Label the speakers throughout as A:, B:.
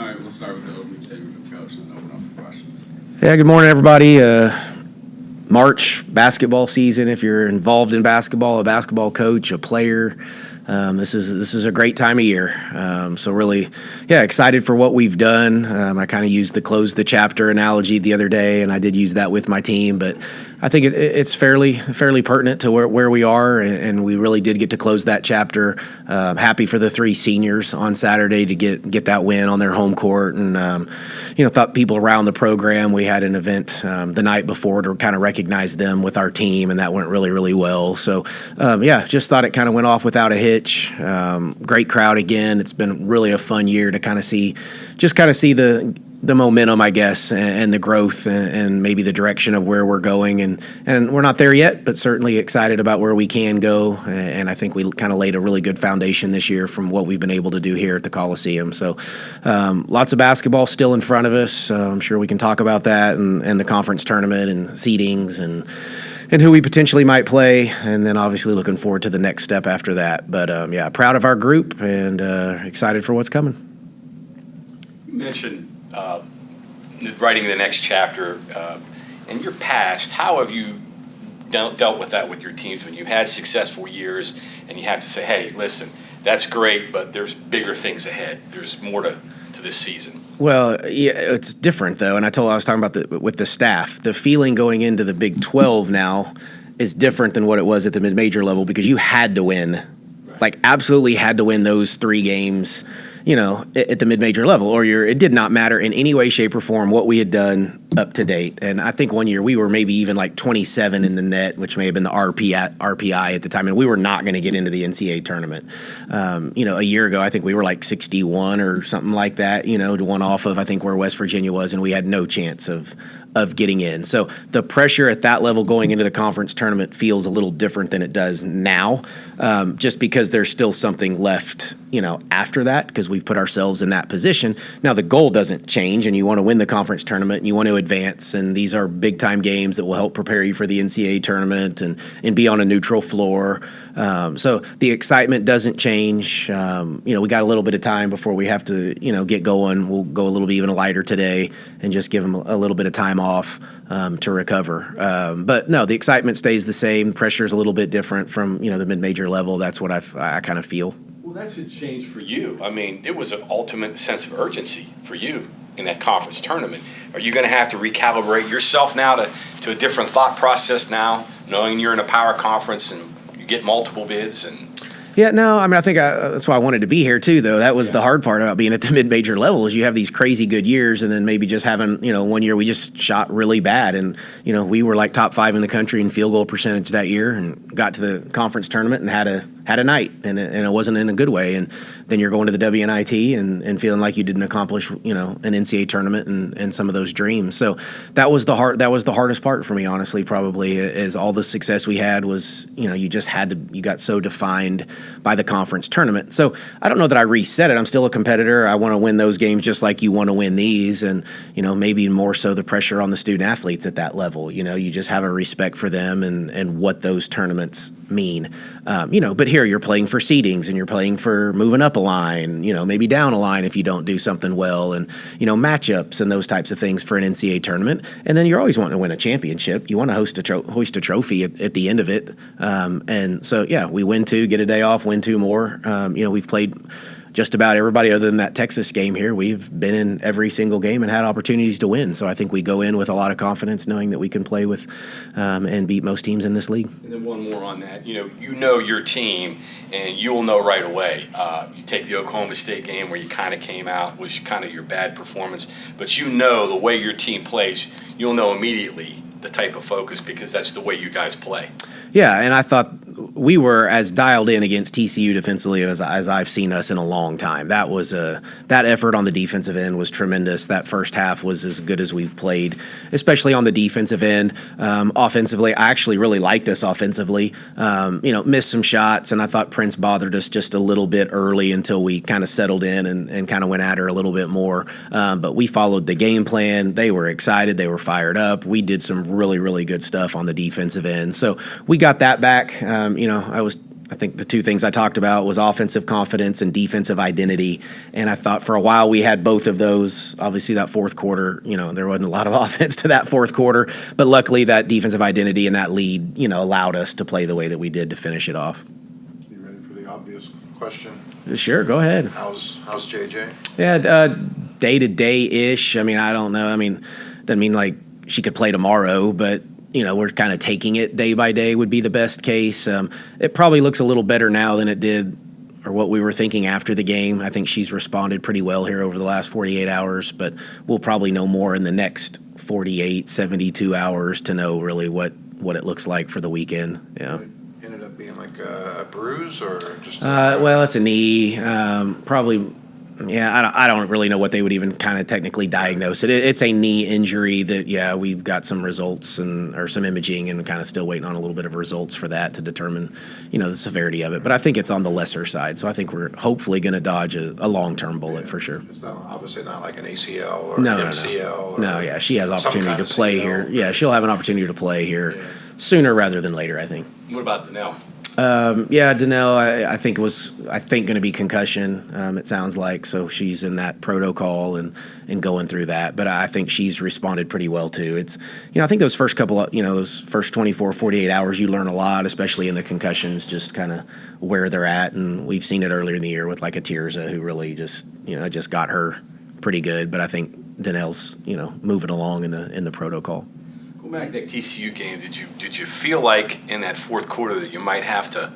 A: All right, we'll start with the opening statement from Coach and then open up for questions.
B: Yeah, good morning, everybody. March basketball season. If you're involved in basketball, a basketball coach, a player, this is a great time of year. So really, excited for what we've done. I kind of used the close the chapter analogy the other day, and I did use that with my team. But I think it's fairly pertinent to where we are, and we really did get to close that chapter. Happy for the three seniors on Saturday to get that win on their home court, and thought people around the program. We had an event the night before to kind of recognize them with our team, and that went really well. So just thought it kind of went off without a hitch. Great crowd again. It's been really a fun year to kind of see the momentum, I guess, and the growth and maybe the direction of where we're going. And we're not there yet, but certainly excited about where we can go. And I think we kind of laid a really good foundation this year from what we've been able to do here at the Coliseum. So lots of basketball still in front of us. I'm sure we can talk about that and the conference tournament and seedings and who we potentially might play, and then obviously looking forward to the next step after that. But, proud of our group and excited for what's coming.
C: You mentioned writing the next chapter. In your past, how have you dealt with that with your teams when you had successful years and you have to say, hey, listen, that's great, but there's bigger things ahead. There's more to this season.
B: Well, yeah, it's different though, and I was talking about with the staff. The feeling going into the Big 12 now is different than what it was at the mid-major level because you had to win, like absolutely had to win those 3 games, at the mid-major level, or it did not matter in any way, shape, or form what we had done up to date. And I think one year we were maybe even like 27 in the net, which may have been the RPI at the time, and we were not going to get into the NCAA tournament. A year ago, I think we were like 61 or something like that, to one off of I think where West Virginia was, and we had no chance of getting in. So the pressure at that level going into the conference tournament feels a little different than it does now, just because there's still something left, after that, because we've put ourselves in that position. Now the goal doesn't change, and you want to win the conference tournament, and you want to advance, and these are big-time games that will help prepare you for the NCAA tournament and be on a neutral floor. So the excitement doesn't change. We got a little bit of time before we have to, get going. We'll go a little bit even lighter today and just give them a little bit of time off to recover. But no, the excitement stays the same. Pressure's a little bit different from, the mid-major level. That's what I kind of feel.
C: Well, that's a change for you. I mean, it was an ultimate sense of urgency for you in that conference tournament. Are you going to have to recalibrate yourself now to a different thought process now, knowing you're in a power conference and you get multiple bids? And
B: yeah, no, I mean, I think that's why I wanted to be here too, though. That was the hard part about being at the mid-major level is you have these crazy good years and then maybe just having, one year we just shot really bad. And, we were like top 5 in the country in field goal percentage that year and got to the conference tournament and had a night, and it wasn't in a good way. And then you're going to the WNIT and feeling like you didn't accomplish, an NCAA tournament and some of those dreams. So that was the hardest part for me, honestly, probably, is all the success we had was, you got so defined by the conference tournament. So I don't know that I reset it. I'm still a competitor. I want to win those games just like you want to win these. And, maybe more so the pressure on the student athletes at that level. You just have a respect for them and what those tournaments mean. But here you're playing for seedings and you're playing for moving up a line, maybe down a line if you don't do something well, and, matchups and those types of things for an NCAA tournament. And then you're always wanting to win a championship. You want to hoist a trophy at the end of it. And so, we win 2, get a day off, win 2 more. We've played just about everybody other than that Texas game here. We've been in every single game and had opportunities to win. So I think we go in with a lot of confidence knowing that we can play with and beat most teams in this league.
C: And then one more on that. You know your team, and you'll know right away. You take the Oklahoma State game where you kind of came out, was kind of your bad performance. But the way your team plays, you'll know immediately the type of focus because that's the way you guys play.
B: Yeah, and I thought we were as dialed in against TCU defensively as I've seen us in a long time. That was that effort on the defensive end was tremendous. That first half was as good as we've played, especially on the defensive end. Offensively, I actually really liked us offensively. Missed some shots, and I thought Prince bothered us just a little bit early until we kind of settled in and kind of went at her a little bit more. But we followed the game plan. They were excited. They were fired up. We did some really, really good stuff on the defensive end. So we got that back. I was I think the two things I talked about was offensive confidence and defensive identity. And I thought for a while we had both of those. Obviously, that fourth quarter, there wasn't a lot of offense to that fourth quarter. But luckily, that defensive identity and that lead, allowed us to play the way that we did to finish it off.
D: You ready for the obvious question?
B: Sure, go ahead.
D: How's JJ?
B: Yeah, day-to-day-ish. I don't know. Doesn't mean like she could play tomorrow, but we're kind of taking it day by day would be the best case. It probably looks a little better now than it did or what we were thinking after the game. I think she's responded pretty well here over the last 48 hours, but we'll probably know more in the next 48, 72 hours to know really what it looks like for the weekend. Yeah.
D: It ended up being like a bruise or just
B: well, it's a knee. Probably. Yeah, I don't really know what they would even kind of technically diagnose it. It's a knee injury that, we've got some results or some imaging and kind of still waiting on a little bit of results for that to determine, the severity of it. But I think it's on the lesser side. So I think we're hopefully going to dodge a long-term bullet for sure.
D: It's obviously not like an ACL or
B: no,
D: MCL.
B: No, she has opportunity to play here. Yeah, she'll have an opportunity to play here sooner rather than later, I think.
C: What about Donnell?
B: Donnell, I think going to be concussion. It sounds like so she's in that protocol and going through that. But I think she's responded pretty well too. It's I think those first couple of those first 24, 48 hours you learn a lot, especially in the concussions, just kind of where they're at. And we've seen it earlier in the year with like a Tirza who really just just got her pretty good. But I think Donnell's moving along in the protocol.
C: Back that TCU game, did you feel like in that fourth quarter that you might have to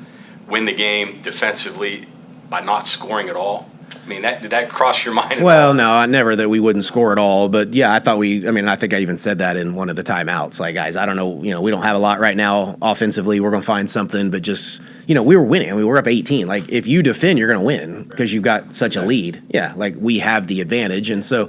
C: win the game defensively by not scoring at all? Did that cross your mind at all?
B: Well, no, never that we wouldn't score at all. But, I thought I think I even said that in one of the timeouts. Like, guys, I don't know, we don't have a lot right now offensively. We're going to find something. But just, we were winning. We were up 18. Like, if you defend, you're going to win because you've got such a lead. Yeah, like, we have the advantage. And so,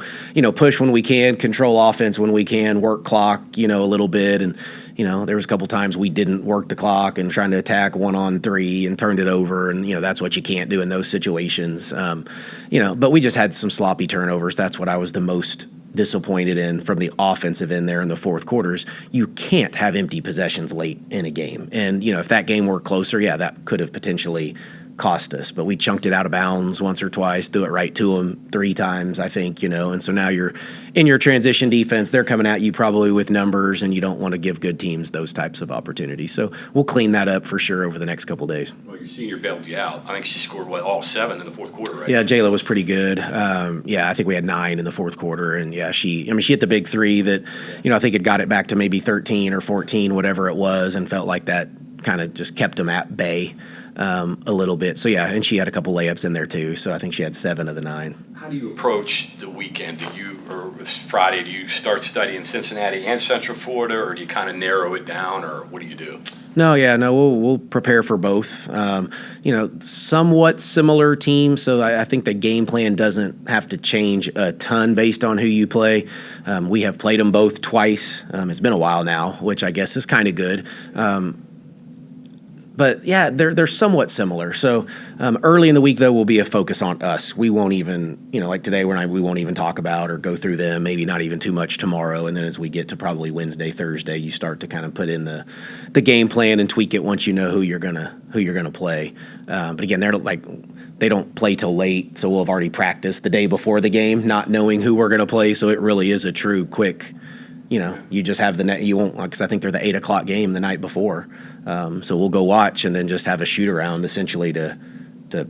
B: push when we can, control offense when we can, work clock, a little bit. And, there was a couple times we didn't work the clock and trying to attack 1-on-3 and turned it over. And, that's what you can't do in those situations. But we just had some sloppy turnovers. That's what I was the most disappointed in from the offensive end there in the fourth quarters. You can't have empty possessions late in a game. And, if that game were closer, that could have potentially cost us. But we chunked it out of bounds once or twice, threw it right to them 3 times, I think, and so now you're in your transition defense. They're coming at you probably with numbers, and you don't want to give good teams those types of opportunities. So we'll clean that up for sure over the next couple days.
C: Well, your senior bailed you out. I think she scored, all 7 in the fourth quarter, right?
B: Yeah, Jayla was pretty good. I think we had 9 in the fourth quarter, and she hit the big 3 that, I think it got it back to maybe 13 or 14, whatever it was, and felt like that kind of just kept them at bay a little bit. So, and she had a couple layups in there too. So I think she had 7 of the 9.
C: How do you approach the weekend? Or Friday, do you start studying Cincinnati and Central Florida, or do you kind of narrow it down, or what do you do?
B: No, we'll prepare for both. Somewhat similar teams, so I think the game plan doesn't have to change a ton based on who you play. We have played them both twice. It's been a while now, which I guess is kind of good. But they're somewhat similar. So early in the week, though, will be a focus on us. We won't even, like today, we won't even talk about or go through them. Maybe not even too much tomorrow. And then as we get to probably Wednesday, Thursday, you start to kind of put in the game plan and tweak it once you know who you're gonna play. But again, they don't play till late, so we'll have already practiced the day before the game, not knowing who we're gonna play. So it really is a true quick. You just have you won't, because I think they're the 8:00 game the night before. So we'll go watch and then just have a shoot around essentially to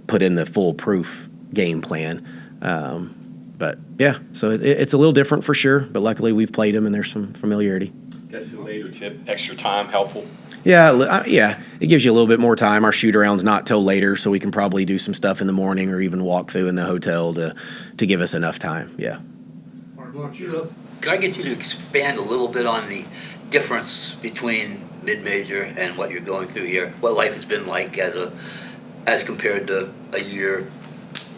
B: put in the foolproof game plan. So it's a little different for sure, but luckily we've played them and there's some familiarity.
C: Guess the later tip, extra time, helpful.
B: Yeah, it gives you a little bit more time. Our shoot around's not till later, so we can probably do some stuff in the morning or even walk through in the hotel to give us enough time. Yeah.
E: Can I get you to expand a little bit on the difference between mid-major and what you're going through here? What life has been like as compared to a year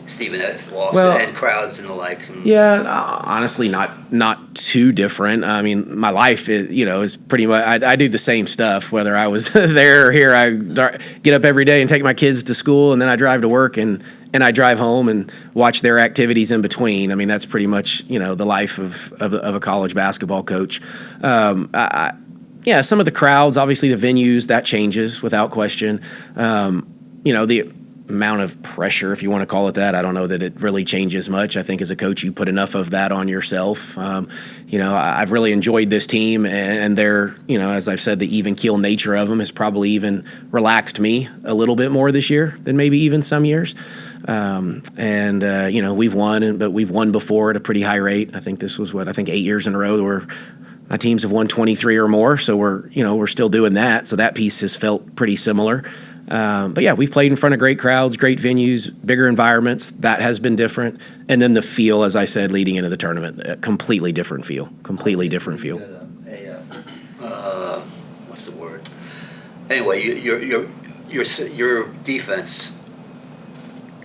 E: Stephen F. lost and crowds and the likes?
B: Honestly, not too different. I mean, my life is pretty much. I do the same stuff whether I was there or here. I get up every day and take my kids to school, and then I drive to work and I drive home and watch their activities in between. I mean, that's pretty much the life of a college basketball coach. Some of the crowds, obviously the venues, that changes without question. the amount of pressure, if you want to call it that, I don't know that it really changes much. I think as a coach, you put enough of that on yourself. I've really enjoyed this team, and they're, as I've said, the even keel nature of them has probably even relaxed me a little bit more this year than maybe even some years. We've won, but we've won before at a pretty high rate. I think this was 8 years in a row where my teams have won 23 or more. So we're still doing that. So that piece has felt pretty similar. But yeah, we've played in front of great crowds, great venues, bigger environments. That has been different. And then the feel, as I said, leading into the tournament, a completely different feel.
E: What's the word? Anyway, your defense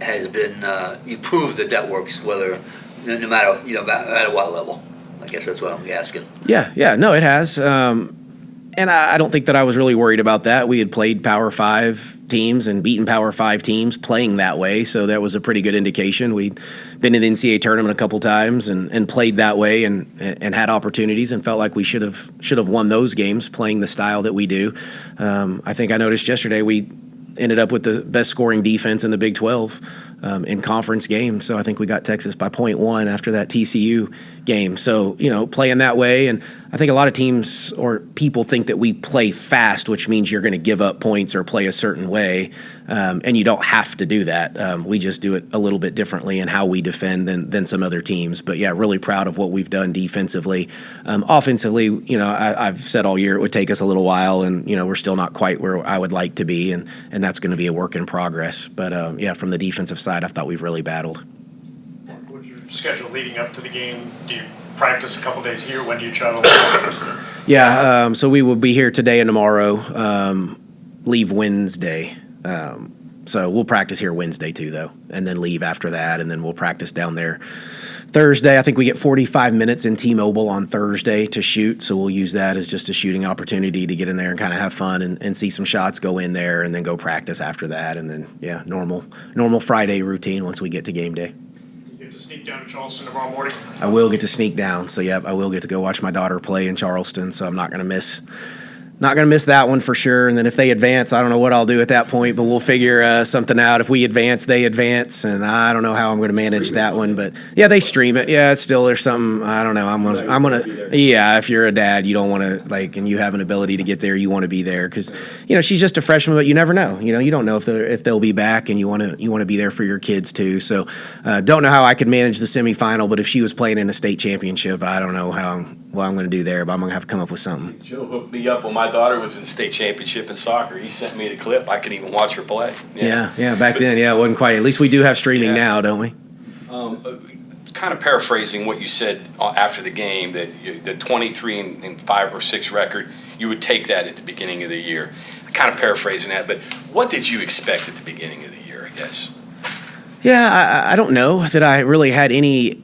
E: has been, you proved that works, whether, no matter what level. I guess that's what I'm asking.
B: Yeah, no, it has. And I don't think that I was really worried about that. We had played Power 5 teams and beaten Power 5 teams playing that way, so that was a pretty good indication. We'd been in the NCAA tournament a couple times and played that way and had opportunities and felt like we should have won those games playing the style that we do. I think I noticed yesterday we ended up with the best scoring defense in the Big 12 in conference games. So I think we got Texas by 0.1 after that TCU game. So, playing that way. And I think a lot of teams or people think that we play fast, which means you're going to give up points or play a certain way. And you don't have to do that. We just do it a little bit differently in how we defend than some other teams. But yeah, really proud of what we've done defensively. Offensively, I've said all year it would take us a little while, and we're still not quite where I would like to be, and that's going to be a work in progress. But yeah, from the defensive side, I thought we've really battled.
F: What's your schedule leading up to the game? Do you practice a couple days here? When do you travel?
B: Yeah, so we will be here today and tomorrow. Leave Wednesday. So we'll practice here Wednesday too, though, and then leave after that, and then we'll practice down there Thursday. I think we get 45 minutes in T-Mobile on Thursday to shoot, so we'll use that as just a shooting opportunity to get in there and kind of have fun and see some shots, go in there, and then go practice after that, and then, yeah, normal Friday routine once we get to game day.
F: You get to sneak down to Charleston tomorrow morning?
B: I will get to sneak down, so yeah, I will get to go watch my daughter play in Charleston, so I'm not going to miss that one for sure. And then if they advance, I don't know what I'll do at that point, but we'll figure something out. If we advance, they advance, and I don't know how I'm going to manage that one. But yeah, they stream it. Yeah, it's still there's something I don't know. I'm gonna. Yeah, if you're a dad, you don't want to and you have an ability to get there, you want to be there because she's just a freshman, but you never know. You don't know if they'll be back, and you want to be there for your kids too. So don't know how I could manage the semifinal, but if she was playing in a state championship, I don't know what I'm going to do there, but I'm going to have to come up with something.
C: Joe hooked me up when my daughter was in state championship in soccer. He sent me the clip. I could even watch her play.
B: Yeah, back then, it wasn't quite. At least we do have streaming now, don't we?
C: Kind of paraphrasing what you said after the game, that the 23 and 5 or 6 record, you would take that at the beginning of the year. Kind of paraphrasing that, but what did you expect at the beginning of the year, I guess? Yeah,
B: I don't know that I really had any.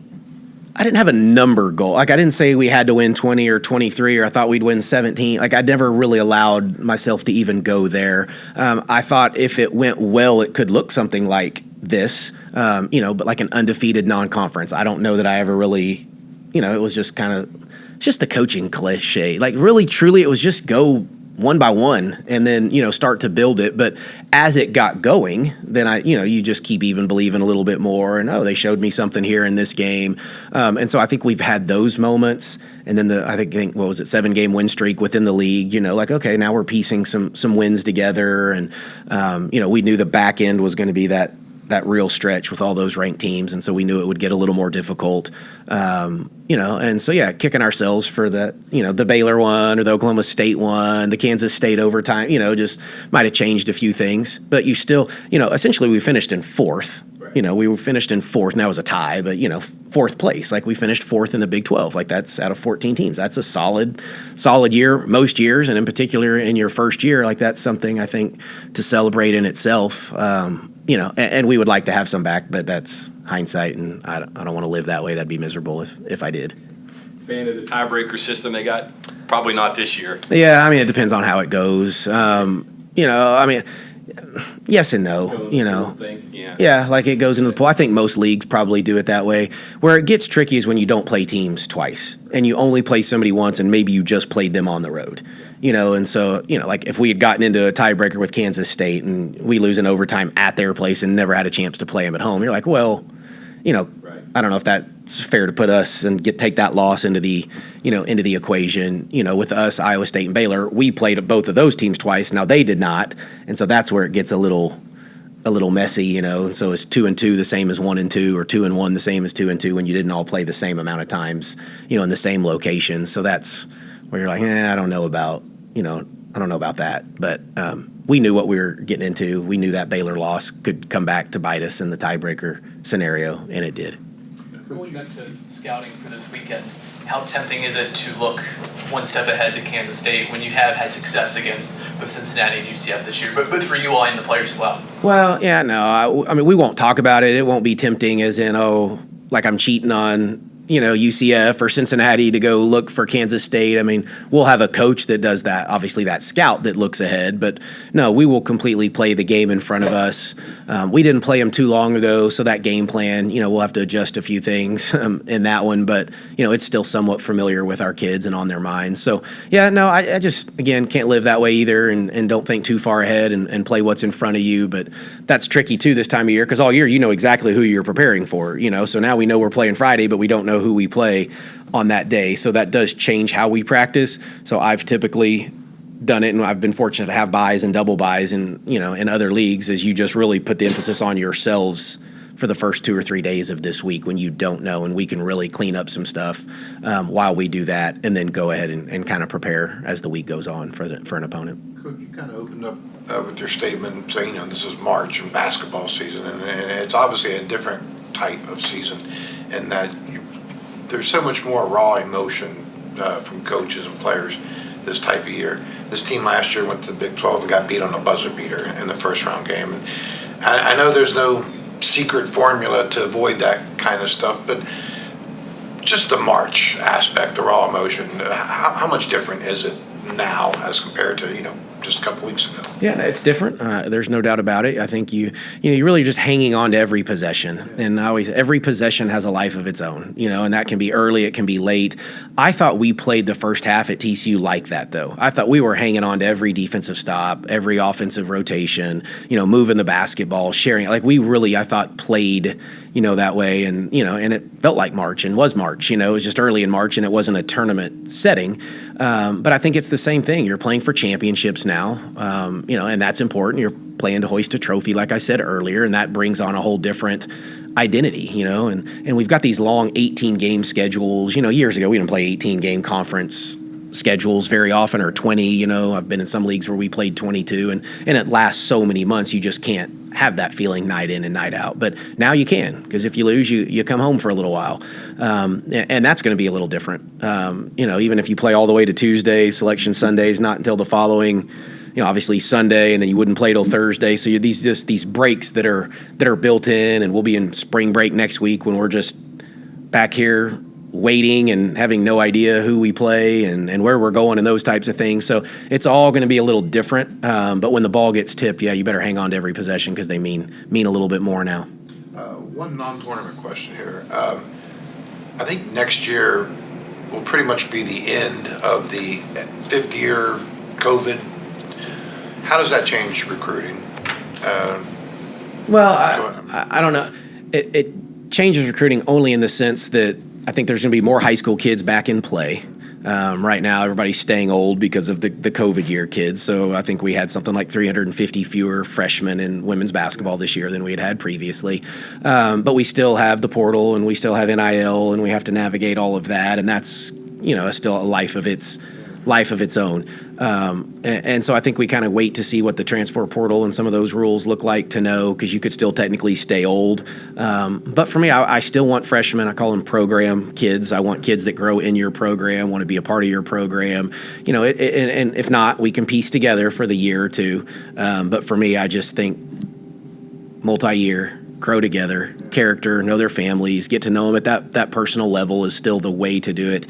B: I didn't have a number goal. I didn't say we had to win 20 or 23 or I thought we'd win 17. I never really allowed myself to even go there. I thought if it went well, it could look something like this, but like an undefeated non-conference. I don't know that I ever really, it was just just the coaching cliche. Really, truly, it was just go one by one and then, start to build it. But as it got going, then you just keep even believing a little bit more. And, they showed me something here in this game. And so I think we've had those moments. And then I think 7-game win streak within the league, okay, now we're piecing some wins together. And, we knew the back end was going to be that real stretch with all those ranked teams. And so we knew it would get a little more difficult. And so, yeah, kicking ourselves for the Baylor one or the Oklahoma State one, the Kansas State overtime, just might have changed a few things. But you still, essentially we finished in 4th. Right. We finished in 4th, and that was a tie, but, 4th place. We finished 4th in the Big 12. That's out of 14 teams. That's a solid year most years, and in particular in your first year. That's something I think to celebrate in itself. And we would like to have some back, but that's hindsight, and I don't want to live that way. That'd be miserable if I did.
C: Fan of the tiebreaker system they got? Probably not this year.
B: Yeah, it depends on how it goes. Yes and no, you know.
C: Yeah.
B: Yeah, like it goes into the pool. I think most leagues probably do it that way. Where it gets tricky is when you don't play teams twice and you only play somebody once and maybe you just played them on the road. You know, and so, you know, like if we had gotten into a tiebreaker with Kansas State and we lose in overtime at their place and never had a chance to play them at home, you're like, well, you know,
C: Right.
B: I don't know if that's fair to put us and take that loss into the, you know, into the equation. You know, with us, Iowa State and Baylor, we played both of those teams twice. Now they did not, and so that's where it gets a little messy. You know, and so is 2-2 the same as 1-2, or 2-1 the same as 2-2 when you didn't all play the same amount of times, you know, in the same location. So that's where you're like, I don't know about, you know, I don't know about that, but. We knew what we were getting into. We knew that Baylor loss could come back to bite us in the tiebreaker scenario, and it did.
G: Going back to scouting for this weekend, how tempting is it to look one step ahead to Kansas State when you have had success against both Cincinnati and UCF this year, but for you all and the players as well?
B: Well, yeah, no. I mean, we won't talk about it. It won't be tempting as in, like I'm cheating on, you know, UCF or Cincinnati to go look for Kansas State. I mean, we'll have a coach that does that, obviously that scout that looks ahead, but no, we will completely play the game in front of us. We didn't play them too long ago, so that game plan, you know, we'll have to adjust a few things in that one, but, you know, it's still somewhat familiar with our kids and on their minds. So, yeah, no, I just, again, can't live that way either and don't think too far ahead and play what's in front of you, but that's tricky too this time of year because all year you know exactly who you're preparing for, you know, so now we know we're playing Friday, but we don't know who we play on that day. So that does change how we practice. So I've typically done it, and I've been fortunate to have buys and double buys and, you know, in other leagues, is you just really put the emphasis on yourselves for the first 2 or 3 days of this week when you don't know, and we can really clean up some stuff while we do that, and then go ahead and kind of prepare as the week goes on for an opponent.
D: Coach, you kind of opened up with your statement saying, you know, this is March and basketball season, and it's obviously a different type of season, and that there's so much more raw emotion from coaches and players this type of year. This team last year went to the Big 12 and got beat on a buzzer beater in the first round game. And I know there's no secret formula to avoid that kind of stuff, but just the March aspect, the raw emotion, how much different is it now as compared to, you know, just a couple weeks ago?
B: Yeah, it's different. There's no doubt about it. I think you're really just hanging on to every possession, and every possession has a life of its own. You know, and that can be early, it can be late. I thought we played the first half at TCU like that, though. I thought we were hanging on to every defensive stop, every offensive rotation. You know, moving the basketball, sharing. Like we really, I thought, played, you know, that way, and you know, and it felt like March and was March. You know, it was just early in March, and it wasn't a tournament setting. But I think it's the same thing. You're playing for championships now, you know, and that's important. You're playing to hoist a trophy, like I said earlier, and that brings on a whole different identity, you know, and we've got these long 18-game schedules. You know, years ago, we didn't play 18-game conference schedules very often, or 20, you know. I've been in some leagues where we played 22, and it lasts so many months, you just can't have that feeling night in and night out. But now you can, because if you lose, you come home for a little while. And that's going to be a little different. You know, even if you play all the way to Tuesday, selection Sunday's not until the following, you know, obviously Sunday, and then you wouldn't play till Thursday. So you're these breaks that are built in, and we'll be in spring break next week when we're just back here waiting and having no idea who we play and where we're going and those types of things. So it's all going to be a little different. But when the ball gets tipped, yeah, you better hang on to every possession because they mean a little bit more now.
D: One non-tournament question here. I think next year will pretty much be the end of the fifth year COVID. How does that change recruiting?
B: Well, I don't know. It changes recruiting only in the sense that I think there's going to be more high school kids back in play. Right now, everybody's staying old because of the COVID year kids. So I think we had something like 350 fewer freshmen in women's basketball this year than we had previously. But we still have the portal, and we still have NIL, and we have to navigate all of that. And that's, you know, still a life of its own. And so I think we kind of wait to see what the transfer portal and some of those rules look like to know, because you could still technically stay old. But for me, I still want freshmen. I call them program kids. I want kids that grow in your program, want to be a part of your program. You know, and if not, we can piece together for the year or two. But for me, I just think multi-year, grow together, character, know their families, get to know them at that personal level is still the way to do it.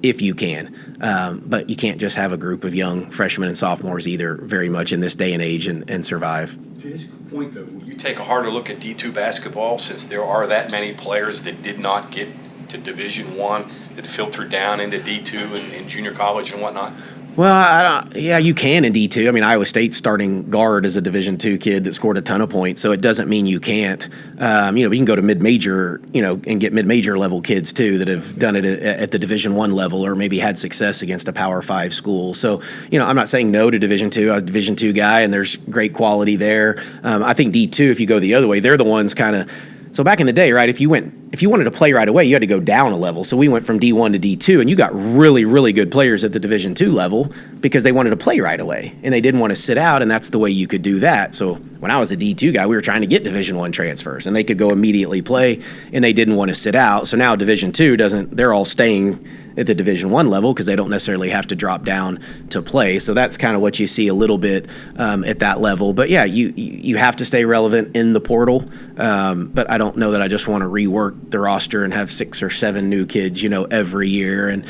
B: if you can. But you can't just have a group of young freshmen and sophomores either, very much in this day and age, and survive.
C: To his point, though, will you take a harder look at D2 basketball since there are that many players that did not get to Division I that filtered down into D2 and junior college and whatnot?
B: Well, yeah, you can in D2. I mean, Iowa State's starting guard is a Division II kid that scored a ton of points, so it doesn't mean you can't. We can go to mid-major, and get mid-major level kids too that have done it at the Division I level or maybe had success against a Power 5 school. So, I'm not saying no to Division II. I was a Division II guy, and there's great quality there. I think D2, if you go the other way, they're the ones kind of. So back in the day, right, if you wanted to play right away, you had to go down a level. So we went from D1 to D2, and you got really, really good players at the Division II level because they wanted to play right away, and they didn't want to sit out, and that's the way you could do that. So when I was a D2 guy, we were trying to get Division I transfers, and they could go immediately play, and they didn't want to sit out. So now Division II they're all staying at the Division I level because they don't necessarily have to drop down to play. So that's kind of what you see a little bit at that level. But yeah, you have to stay relevant in the portal. But I don't know that I just want to rework the roster and have 6 or 7 new kids, every year. And,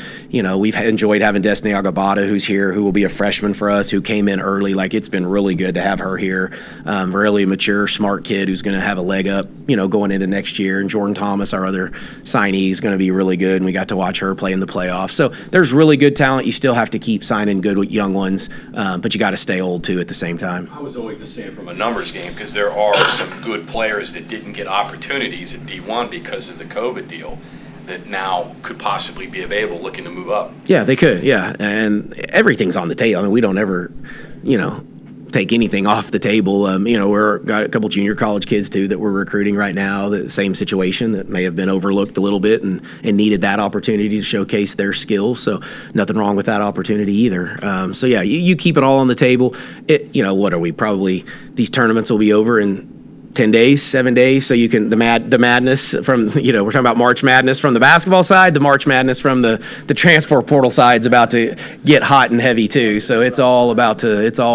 B: we've enjoyed having Destiny Agabata, who's here, who will be a freshman for us, who came in early. Like, it's been really good to have her here. Really mature, smart kid who's going to have a leg up, going into next year. And Jordan Thomas, our other signee, is going to be really good. And we got to watch her play in the playoffs. So there's really good talent. You still have to keep signing good young ones, but you got to stay old too at the same time.
C: I was always just saying from a numbers game because there are some good players that didn't get opportunities at D1 because of the COVID deal that now could possibly be available looking to move up.
B: Yeah, they could, yeah. And everything's on the table. I mean, we don't ever, take anything off the table. We're got a couple junior college kids too that we're recruiting right now. The same situation that may have been overlooked a little bit and needed that opportunity to showcase their skills. So nothing wrong with that opportunity either. So yeah, you keep it all on the table. What are we probably? These tournaments will be over in 10 days, 7 days, so you can the madness from we're talking about March Madness from the basketball side. The March Madness from the transfer portal side's about to get hot and heavy too. So it's all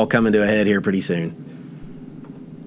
B: coming to a head here pretty soon.